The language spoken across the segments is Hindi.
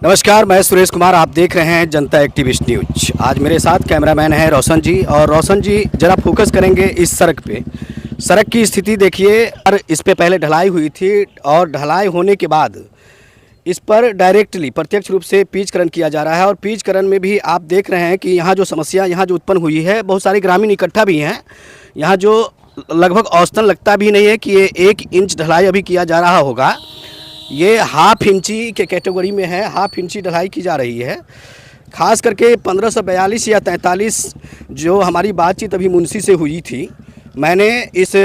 नमस्कार, मैं सुरेश कुमार। आप देख रहे हैं जनता एक्टिविस्ट न्यूज। आज मेरे साथ कैमरामैन है रोशन जी। और रोशन जी जरा फोकस करेंगे इस सड़क पे। सड़क की स्थिति देखिए। और इस पे पहले ढलाई हुई थी और ढलाई होने के बाद इस पर डायरेक्टली प्रत्यक्ष रूप से पिचकरण किया जा रहा है। और पिचकरण में भी आप देख रहे हैं कि यहाँ जो समस्या यहाँ जो उत्पन्न हुई है, बहुत सारे ग्रामीण इकट्ठा भी हैं यहाँ, जो लगभग औसतन लगता भी नहीं है कि ये 1 इंच ढलाई अभी किया जा रहा होगा। ये हाफ इंची के कैटेगरी में है, हाफ इंची ढलाई की जा रही है। खास करके 1542 या 43 जो हमारी बातचीत अभी मुंशी से हुई थी, मैंने इस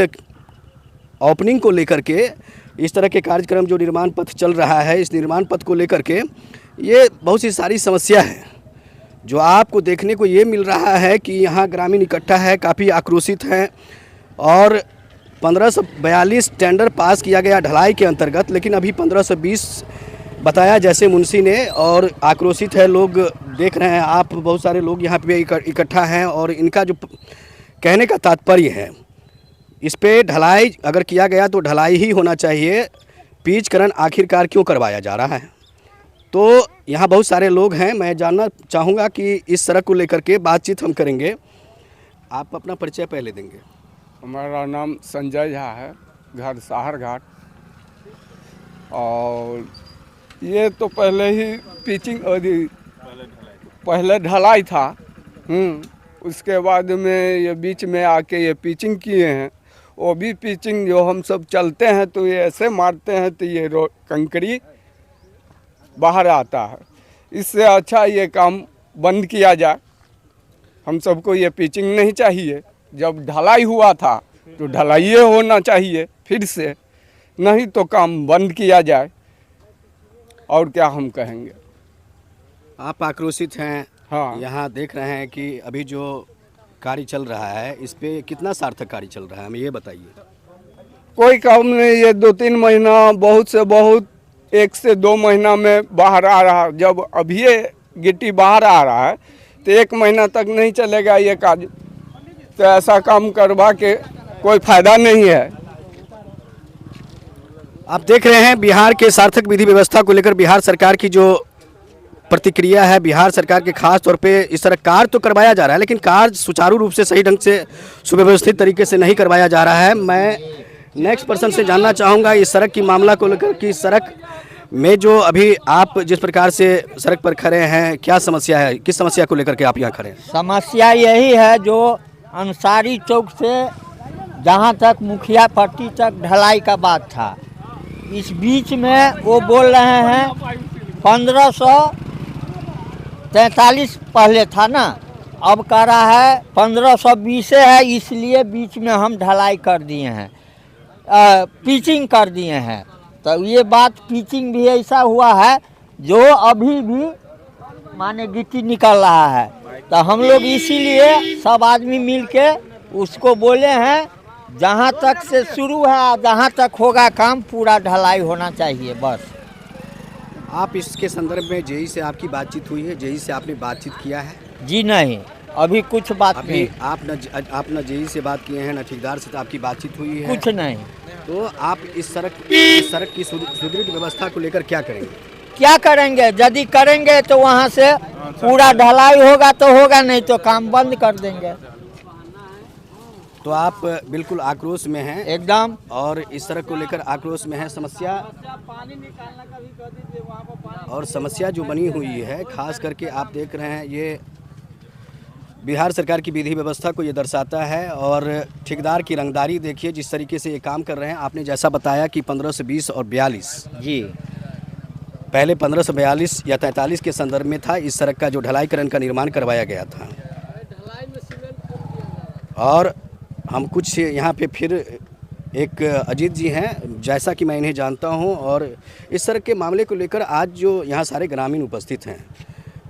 ओपनिंग को लेकर के, इस तरह के कार्यक्रम जो निर्माण पथ चल रहा है, इस निर्माण पथ को लेकर के ये बहुत सी सारी समस्या है जो आपको देखने को ये मिल रहा है कि यहाँ ग्रामीण इकट्ठा है, काफ़ी आक्रोशित हैं। और 1542 टेंडर पास किया गया ढलाई के अंतर्गत, लेकिन अभी 1520 बताया जैसे मुंशी ने। और आक्रोशित है लोग, देख रहे हैं आप, बहुत सारे लोग यहाँ पे इकट्ठा हैं। और इनका जो कहने का तात्पर्य है, इस पे ढलाई अगर किया गया तो ढलाई ही होना चाहिए। पिचकरण आखिरकार क्यों करवाया जा रहा है? तो यहाँ बहुत सारे लोग हैं। मैं जानना चाहूँगा कि इस सड़क को लेकर के बातचीत हम करेंगे। आप अपना परिचय पहले देंगे। हमारा नाम संजय झा है, घर साहर घाट। और ये तो पहले ही पिचिंग पहले ढलाई था। उसके बाद में ये बीच में आके ये पिचिंग किए हैं। वो भी पिचिंग जो हम सब चलते हैं तो ये ऐसे मारते हैं तो ये कंकरी बाहर आता है। इससे अच्छा ये काम बंद किया जाए। हम सबको ये पिचिंग नहीं चाहिए। जब ढलाई हुआ था तो ढलाई होना चाहिए फिर से, नहीं तो काम बंद किया जाए। और क्या हम कहेंगे। आप आक्रोशित हैं। हाँ, यहाँ देख रहे हैं कि अभी जो कार्य चल रहा है, इस पे कितना सार्थक कार्य चल रहा है, हमें ये बताइए। कोई काम नहीं। ये 2-3 महीना, बहुत से बहुत 1 से 2 महीना में बाहर आ रहा। जब अभी ये गिट्टी बाहर आ रहा है तो 1 महीना तक नहीं चलेगा ये काज। तो ऐसा काम करवा के कोई फायदा नहीं है। आप देख रहे हैं बिहार के सार्थक विधि व्यवस्था को लेकर बिहार सरकार की जो प्रतिक्रिया है। बिहार सरकार के खास तौर पे इस तरह कार्य तो करवाया जा रहा है, लेकिन कार्य सुचारू रूप से, सही ढंग से, सुव्यवस्थित तरीके से नहीं करवाया जा रहा है। मैं नेक्स्ट पर्सन से जानना चाहूँगा इस सड़क की मामला को लेकर कि सड़क में जो अभी आप जिस प्रकार से सड़क पर खड़े हैं, क्या समस्या है? किस समस्या को लेकर के आप यहाँ खड़े हैं? समस्या यही है जो अंसारी चौक से जहाँ तक मुखिया पट्टी तक ढलाई का बात था, इस बीच में वो बोल रहे हैं 1543 पहले था ना, अब कह रहा है 1520 है, इसलिए बीच में हम ढलाई कर दिए हैं, पिचिंग कर दिए हैं। तो ये बात पिचिंग भी ऐसा हुआ है जो अभी भी माने गिट्टी निकल रहा है। तो हम लोग इसीलिए सब आदमी मिलके उसको बोले हैं, जहाँ तक से शुरू है, जहाँ तक होगा काम, पूरा ढलाई होना चाहिए बस। आप इसके संदर्भ में जेई से आपकी बातचीत हुई है? जेई से आपने बातचीत किया है? जी नहीं, अभी कुछ बात अभी नहीं। आप न जेई से बात किए हैं, न ठेकेदार से तो आपकी बातचीत हुई है? कुछ नहीं। तो आप इस सड़क की सुदृढ़ व्यवस्था को लेकर क्या करेंगे? क्या करेंगे? यदि करेंगे तो वहाँ से पूरा ढलाई होगा तो होगा, नहीं तो काम बंद कर देंगे। तो आप बिल्कुल आक्रोश में हैं एकदम। और इस सड़क को लेकर आक्रोश में है। समस्या और समस्या जो बनी हुई है, खास करके आप देख रहे हैं, ये बिहार सरकार की विधि व्यवस्था को ये दर्शाता है। और ठेकेदार की रंगदारी देखिए, जिस तरीके से ये काम कर रहे हैं। आपने जैसा बताया कि 1520 और 42 जी, पहले 1542 या 43 के संदर्भ में था इस सड़क का जो ढलाईकरण का निर्माण करवाया गया था। और हम कुछ यहाँ पे फिर एक अजीत जी हैं, जैसा कि मैं इन्हें जानता हूँ। और इस सड़क के मामले को लेकर आज जो यहाँ सारे ग्रामीण उपस्थित हैं,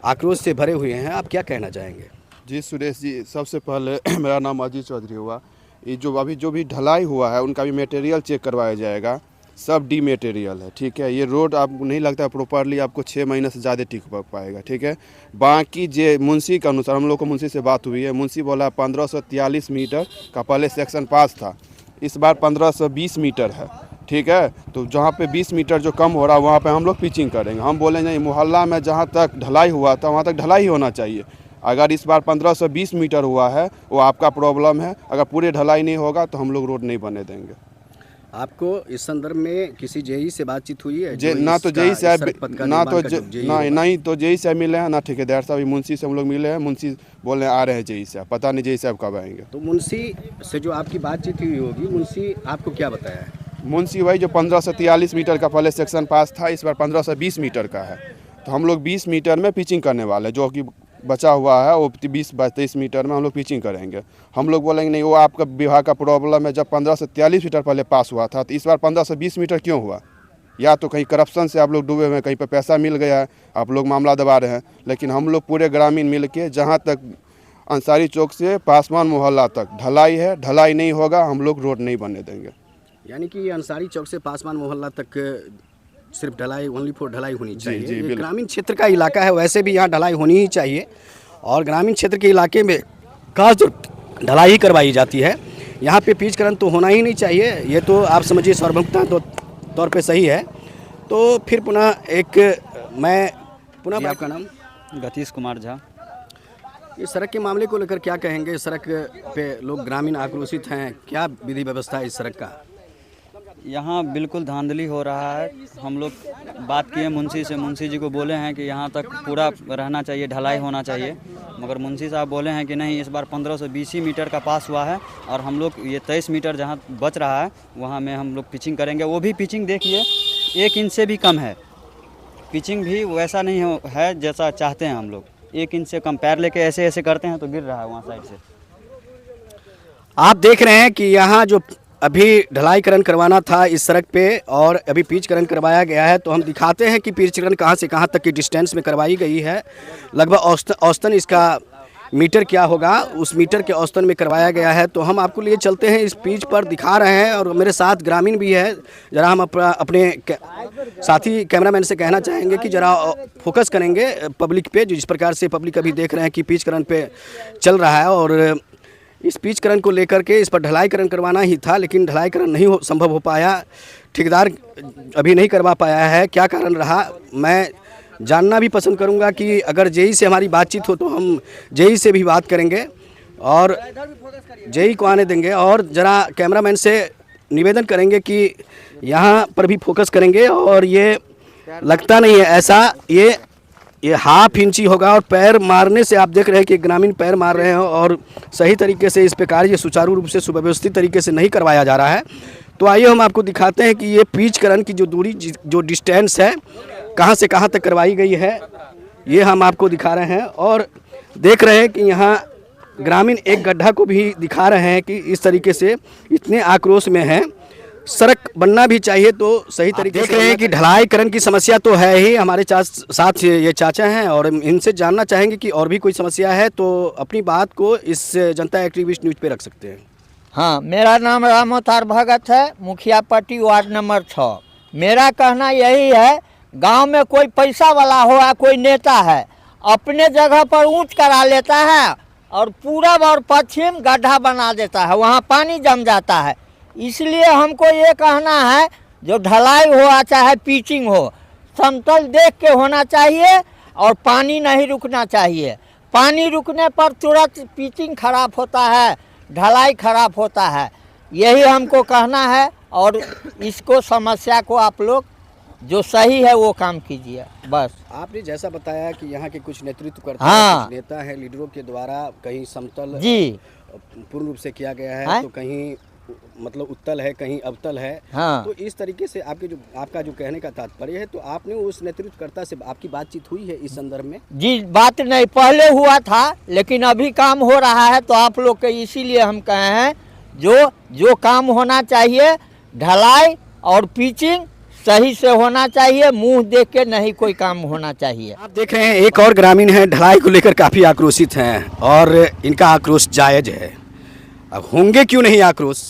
आक्रोश से भरे हुए हैं, आप क्या कहना चाहेंगे? जी सुरेश जी, सबसे पहले मेरा नाम अजीत चौधरी हुआ। ये जो भी ढलाई हुआ है उनका भी मटेरियल चेक करवाया जाएगा। सब डी मटेरियल है, ठीक है। ये रोड आपको नहीं लगता प्रॉपरली आपको 6 महीने से ज़्यादा टिक पाएगा, ठीक है। बाकी जे मुंशी के अनुसार, हम लोग को मुंशी से बात हुई है, मुंशी बोला 1543 मीटर का पहले सेक्शन पास था, इस बार 1520 मीटर है। ठीक है। तो जहाँ पे 20 मीटर जो कम हो रहा है वहाँ पे हम लोग पिचिंग करेंगे। हम बोले नहीं, मोहल्ला में जहाँ तक ढलाई हुआ था वहाँ तक ढलाई ही होना चाहिए। अगर इस बार 1520 मीटर हुआ है वो आपका प्रॉब्लम है, अगर पूरे ढलाई नहीं होगा तो हम लोग रोड नहीं बने देंगे। आपको इस संदर्भ में किसी जेई से बातचीत हुई है? जे ना तो जेई साहब नहीं तो जेई साहब मिले हैं, ना ठेकेदार साहब। मुंशी से हम लोग मिले हैं, मुंशी बोल रहे आ रहे हैं जेई साहब, पता नहीं जेई साहब कब आएंगे। तो मुंशी से जो आपकी बातचीत हुई होगी, मुंशी आपको क्या बताया है? मुंशी भाई जो 1543 मीटर का पहले सेक्शन पास था, इस बार 1520 मीटर का है। तो हम लोग 20 मीटर में पिचिंग करने वाले हैं, जो कि बचा हुआ है वो 20-23 मीटर में हम लोग पिचिंग करेंगे। हम लोग बोलेंगे नहीं, वो आपका विभाग का प्रॉब्लम है। जब 1543 मीटर पहले पास हुआ था तो इस बार 1520 मीटर क्यों हुआ? या तो कहीं करप्शन से आप लोग डूबे हुए हैं, कहीं पर पैसा मिल गया है, आप लोग मामला दबा रहे हैं। लेकिन हम लोग पूरे ग्रामीण मिल के जहाँ तक अंसारी चौक से पासवान मोहल्ला तक ढलाई है, ढलाई नहीं होगा हम लोग रोड नहीं बनने देंगे। यानी कि अंसारी चौक से पासवान मोहल्ला तक सिर्फ ढलाई, ओनली फॉर ढलाई होनी चाहिए। जी, ये ग्रामीण क्षेत्र का इलाका है, वैसे भी यहाँ ढलाई होनी ही चाहिए और ग्रामीण क्षेत्र के इलाके में खास जो ढलाई ही करवाई जाती है, यहाँ पे पिचकरण तो होना ही नहीं चाहिए। ये तो आप समझिए सार्वभौमिकता तो तौर पे सही है। तो फिर पुनः आपका नाम? गतीश कुमार झा। इस सड़क के मामले को लेकर क्या कहेंगे? सड़क पे लोग ग्रामीण आक्रोशित हैं, क्या विधि व्यवस्था है इस सड़क का? यहाँ बिल्कुल धांधली हो रहा है। हम लोग बात किए मुंशी से, मुंशी जी को बोले हैं कि यहाँ तक पूरा रहना चाहिए, ढलाई होना चाहिए, मगर मुंशी साहब बोले हैं कि नहीं, इस बार 1520 मीटर का पास हुआ है और हम लोग ये 23 मीटर जहाँ बच रहा है वहाँ में हम लोग पिचिंग करेंगे। वो भी पिचिंग देखिए 1 इंच से भी कम है, पिचिंग भी वैसा नहीं है जैसा चाहते हैं हम लोग। 1 इंच से कम, पैर लेके ऐसे ऐसे करते हैं तो गिर रहा है वहाँ साइड से। आप देख रहे हैं कि यहाँ जो अभी ढलाईकरण करवाना था इस सड़क पे और अभी पिचकरण करवाया गया है। तो हम दिखाते हैं कि पिचकरण कहाँ से कहाँ तक की डिस्टेंस में करवाई गई है। लगभग औसतन इसका मीटर क्या होगा, उस मीटर के औसतन में करवाया गया है। तो हम आपको लिए चलते हैं, इस पिच पर दिखा रहे हैं और मेरे साथ ग्रामीण भी है। ज़रा हम अपने साथी कैमरामैन से कहना चाहेंगे कि ज़रा फोकस करेंगे पब्लिक पे, जिस प्रकार से पब्लिक अभी देख रहे हैं कि पिचकरण पे चल रहा है। और इस पिचकरण को लेकर के इस पर ढलाईकरण करवाना ही था, लेकिन ढलाईकरण नहीं संभव हो पाया, ठेकेदार अभी नहीं करवा पाया है। क्या कारण रहा, मैं जानना भी पसंद करूंगा कि अगर जेई से हमारी बातचीत हो तो हम जेई से भी बात करेंगे और जेई को आने देंगे। और ज़रा कैमरामैन से निवेदन करेंगे कि यहाँ पर भी फोकस करेंगे। और ये लगता नहीं है ऐसा, ये हाफ इंची होगा और पैर मारने से आप देख रहे हैं कि ग्रामीण पैर मार रहे हैं और सही तरीके से इस पे कार्य सुचारू रूप से सुव्यवस्थित तरीके से नहीं करवाया जा रहा है। तो आइए हम आपको दिखाते हैं कि ये पिचकरण की जो दूरी, जो डिस्टेंस है, कहाँ से कहाँ तक करवाई गई है, ये हम आपको दिखा रहे हैं। और देख रहे हैं कि यहाँ ग्रामीण एक गड्ढा को भी दिखा रहे हैं कि इस तरीके से इतने आक्रोश में है। सड़क बनना भी चाहिए तो सही तरीके से। देख रहे हैं कि ढलाईकरण की समस्या तो है ही। हमारे साथ ये चाचा हैं और इनसे जानना चाहेंगे कि और भी कोई समस्या है तो अपनी बात को इस जनता एक्टिविस्ट न्यूज़ पे रख सकते हैं। हाँ, मेरा नाम राम अवतार भगत है, मुखिया पट्टी वार्ड नंबर 6। मेरा कहना यही है, गांव में कोई पैसा वाला हो या कोई नेता है, अपने जगह पर ऊंच करा लेता है और पूरब और पश्चिम गड्ढा बना देता है, वहाँ पानी जम जाता है। इसलिए हमको ये कहना है, जो ढलाई हो चाहे पिचिंग हो, समतल देख के होना चाहिए और पानी नहीं रुकना चाहिए। पानी रुकने पर तुरंत पिचिंग खराब होता है, ढलाई खराब होता है। यही हमको कहना है और इसको समस्या को आप लोग जो सही है वो काम कीजिए बस। आपने जैसा बताया कि यहाँ के कुछ नेतृत्व करते हाँ, कुछ नेता हैं, लीडरों के द्वारा कहीं समतल जी पूर्ण रूप से किया गया है, तो कहीं मतलब उत्तल है, कहीं अवतल है। हाँ। तो इस तरीके से आपका जो कहने का तात्पर्य है, तो आपने उस नेतृत्वकर्ता से आपकी बातचीत हुई है इस संदर्भ में? जी, बात नहीं, पहले हुआ था लेकिन अभी काम हो रहा है। तो आप लोग के इसीलिए हम कहे हैं, जो काम होना चाहिए, ढलाई और पिचिंग सही से होना चाहिए, मुंह देख के नहीं कोई काम होना चाहिए। आप देख रहे हैं एक और ग्रामीण है, ढलाई को लेकर काफ़ी आक्रोशित हैं और इनका आक्रोश जायज़ है। अब होंगे क्यों नहीं आक्रोश,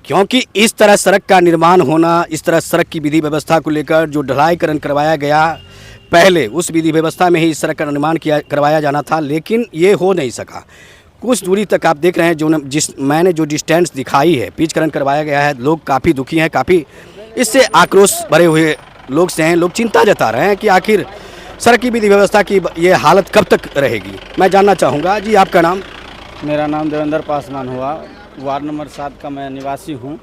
क्योंकि इस तरह सड़क का निर्माण होना, इस तरह सड़क की विधि व्यवस्था को लेकर जो ढलाईकरण करवाया गया, पहले उस विधि व्यवस्था में ही इस सड़क का निर्माण करवाया जाना था, लेकिन ये हो नहीं सका। कुछ दूरी तक आप देख रहे हैं मैंने जो डिस्टेंस दिखाई है, पिचकरण करवाया गया है। लोग काफ़ी दुखी हैं, काफ़ी इससे आक्रोश भरे हुए लोग से हैं। लोग चिंता जता रहे हैं कि आखिर सड़क की विधि व्यवस्था की ये हालत कब तक रहेगी। मैं जानना चाहूँगा जी, आपका नाम? मेरा नाम देवेंद्र पासवान हुआ, वार्ड नंबर 7 का मैं निवासी हूँ।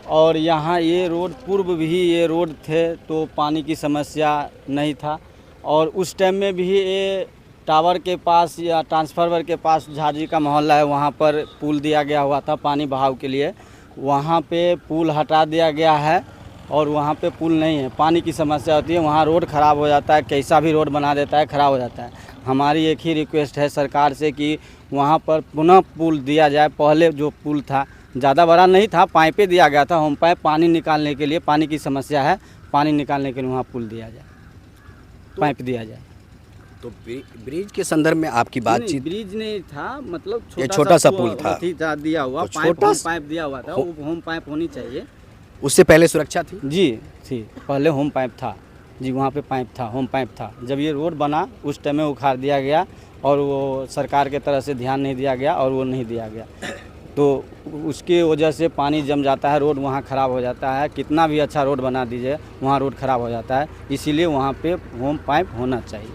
और यहाँ ये रोड पूर्व भी ये रोड थे तो पानी की समस्या नहीं था, और उस टाइम में भी ये टावर के पास या ट्रांसफार्मर के पास झाजी का मोहल्ला है, वहाँ पर पुल दिया गया हुआ था पानी बहाव के लिए। वहाँ पे पुल हटा दिया गया है और वहाँ पे पुल नहीं है, पानी की समस्या होती है, वहाँ रोड ख़राब हो जाता है। कैसा भी रोड बना देता है, ख़राब हो जाता है। हमारी एक ही रिक्वेस्ट है सरकार से कि वहाँ पर पुनः पुल दिया जाए। पहले जो पुल था ज़्यादा बड़ा नहीं था, पाइपें दिया गया था, होम पाइप पानी निकालने के लिए, पानी की समस्या है, पानी निकालने के लिए वहाँ पुल दिया जाए, पाइप दिया जाए। तो ब्रिज के संदर्भ में आपकी बातचीत? ब्रिज नहीं था, मतलब ये छोटा सा पुल था दिया हुआ, तो छोटा पाइप दिया हुआ था, वो होम पाइप होनी चाहिए। उससे पहले सुरक्षा थी जी, थी, पहले होम पाइप था जी, वहाँ पे पाइप था, होम पाइप था। जब ये रोड बना उस टाइम में उखाड़ दिया गया और वो सरकार के तरफ से ध्यान नहीं दिया गया और वो नहीं दिया गया, तो उसके वजह से पानी जम जाता है, रोड वहाँ ख़राब हो जाता है। कितना भी अच्छा रोड बना दीजिए, वहाँ रोड ख़राब हो जाता है। इसीलिए वहाँ पे होम पाइप होना चाहिए।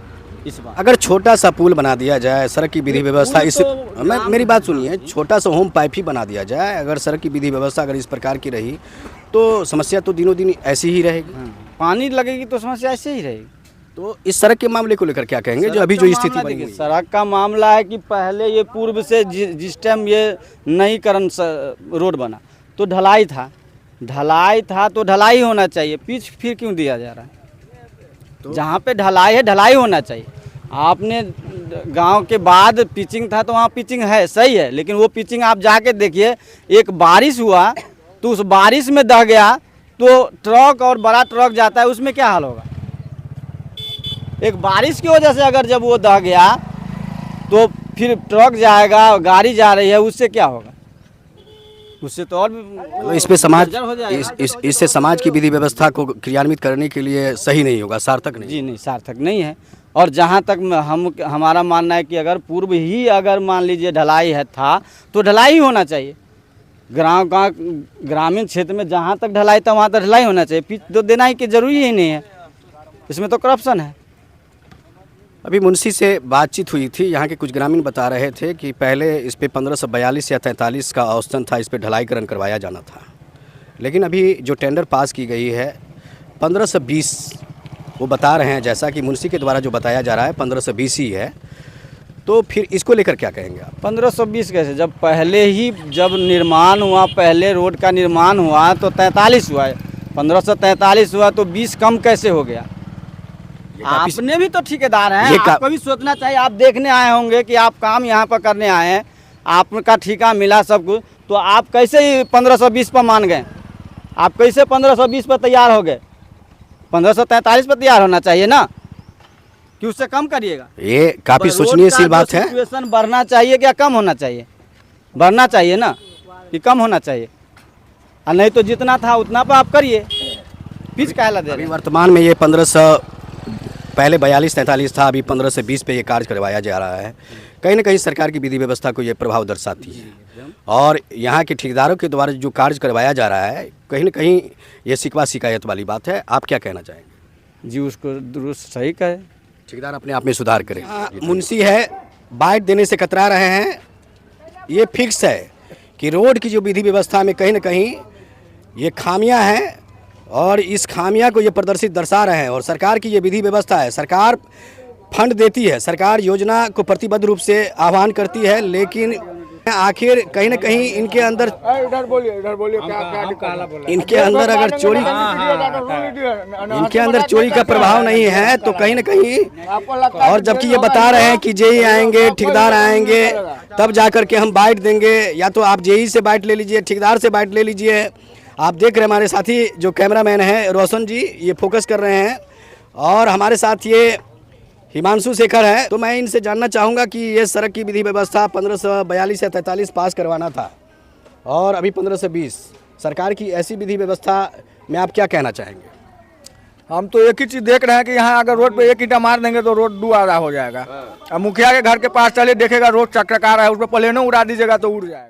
इस बार अगर छोटा सा पुल बना दिया जाए, सड़क की विधि व्यवस्था इस मेरी बात सुनिए, छोटा सा होम पाइप ही बना दिया जाए, अगर सड़क की विधि व्यवस्था अगर इस प्रकार की रही तो समस्या तो दिनों दिन ऐसी ही रहेगी। पानी लगेगी तो समस्या ऐसे ही रहेगी। तो इस सड़क के मामले को लेकर क्या कहेंगे, जो अभी जो स्थिति बनी हुई है? सड़क का मामला है कि पहले ये पूर्व से जिस टाइम ये नईकरण रोड बना तो ढलाई था तो ढलाई होना चाहिए। पिच फिर क्यों दिया जा रहा है? तो जहाँ पे ढलाई है, ढलाई होना चाहिए। आपने गांव के बाद पिचिंग था तो वहाँ पिचिंग है, सही है, लेकिन वो पिचिंग आप जाके देखिए, एक बारिश हुआ तो उस बारिश में दह गया तो ट्रक और बड़ा ट्रक जाता है, उसमें क्या हाल होगा? एक बारिश की वजह से अगर जब वो दह गया तो फिर ट्रक जाएगा, गाड़ी जा रही है, उससे क्या होगा? उससे तो और तो इस पे समाज हो जाएगा। इससे समाज की विधि व्यवस्था को क्रियान्वित करने के लिए सही नहीं होगा, सार्थक नहीं। जी नहीं, सार्थक नहीं है। और जहाँ तक हमारा मानना है कि अगर पूर्व ही अगर मान लीजिए ढलाई है था तो ढलाई ही होना चाहिए। ग्रामीण क्षेत्र में जहाँ तक ढलाई था वहाँ तक ढलाई होना चाहिए। पिच तो देना ही कि जरूरी ही नहीं है, इसमें तो करप्शन है। अभी मुंशी से बातचीत हुई थी, यहाँ के कुछ ग्रामीण बता रहे थे कि पहले इस पे 1542 या 43 का औसतन था, इस पे ढलाईकरण करवाया जाना था, लेकिन अभी जो टेंडर पास की गई है 1520, वो बता रहे हैं, जैसा कि मुंशी के द्वारा जो बताया जा रहा है 1520 ही है। तो फिर इसको लेकर क्या कहेंगे आप? 1520 कैसे? जब पहले ही जब निर्माण हुआ, पहले रोड का निर्माण हुआ तो 43 हुआ है, 1543 हुआ तो 20 कम कैसे हो गया? आपने भी तो ठेकेदार हैं, आपको भी सोचना चाहिए। आप देखने आए होंगे कि आप काम यहाँ पर करने आए हैं, आपका ठेका मिला सब कुछ, तो आप कैसे ही 1520 पर मान गए? आप कैसे 1520 पर तैयार हो गए? 1543 पर तैयार होना चाहिए ना, कि उससे कम करिएगा। ये काफ़ी सोचनीय सी बात है। सिचुएशन बढ़ना चाहिए क्या कम होना चाहिए? बढ़ना चाहिए ना, कि कम होना चाहिए, और नहीं तो जितना था उतना पर आप करिए। पिच काहे दे रहे हैं? वर्तमान में ये 1500 पहले 42-43 था, अभी 1520 पे ये कार्य करवाया जा रहा है। कहीं ना कहीं सरकार की विधि व्यवस्था को ये प्रभाव दर्शाती है, और यहाँ के ठेकेदारों के द्वारा जो कार्य करवाया जा रहा है कहीं ना कहीं ये शिकवा शिकायत वाली बात है। आप क्या कहना चाहेंगे? जी, उसको दुरुस्त सही कहे, ठेकेदार अपने आप में सुधार करें। मुंशी है, बाइट देने से कतरा रहे हैं। ये फिक्स है कि रोड की जो विधि व्यवस्था में कहीं ना कहीं ये खामियां हैं, और इस खामियां को ये प्रदर्शित दर्शा रहे हैं। और सरकार की ये विधि व्यवस्था है, सरकार फंड देती है, सरकार योजना को प्रतिबद्ध रूप से आह्वान करती है, लेकिन आखिर कहीं ना कहीं इनके अंदर इधर बोलिए क्या इनके अंदर अगर चोरी इनके अंदर चोरी का प्रभाव नहीं है तो कहीं ना कहीं, और जबकि ये बता रहे हैं कि जेई आएंगे, ठेकेदार आएंगे, तब जाकर के हम बाइट देंगे, या तो आप जेई से बाइट ले लीजिए, ठेकेदार से बाइट ले लीजिए। आप देख रहे हैं हमारे साथी जो कैमरामैन हैं रोशन जी, ये फोकस कर रहे हैं, और हमारे साथ ये हिमांशु शेखर है। तो मैं इनसे जानना चाहूँगा कि ये सड़क की विधि व्यवस्था 1542 या 43 पास करवाना था, और अभी 1520, सरकार की ऐसी विधि व्यवस्था में आप क्या कहना चाहेंगे? हम तो एक ही चीज देख रहे हैं कि यहाँ अगर रोड पे एक ईंटा मार देंगे तो रोड दुआरा हो जाएगा। अब मुखिया के घर के पास चले देखेगा रोड चकचका रहा है, उस पर प्लेनों उड़ा दीजिएगा तो उड़ जाएगा।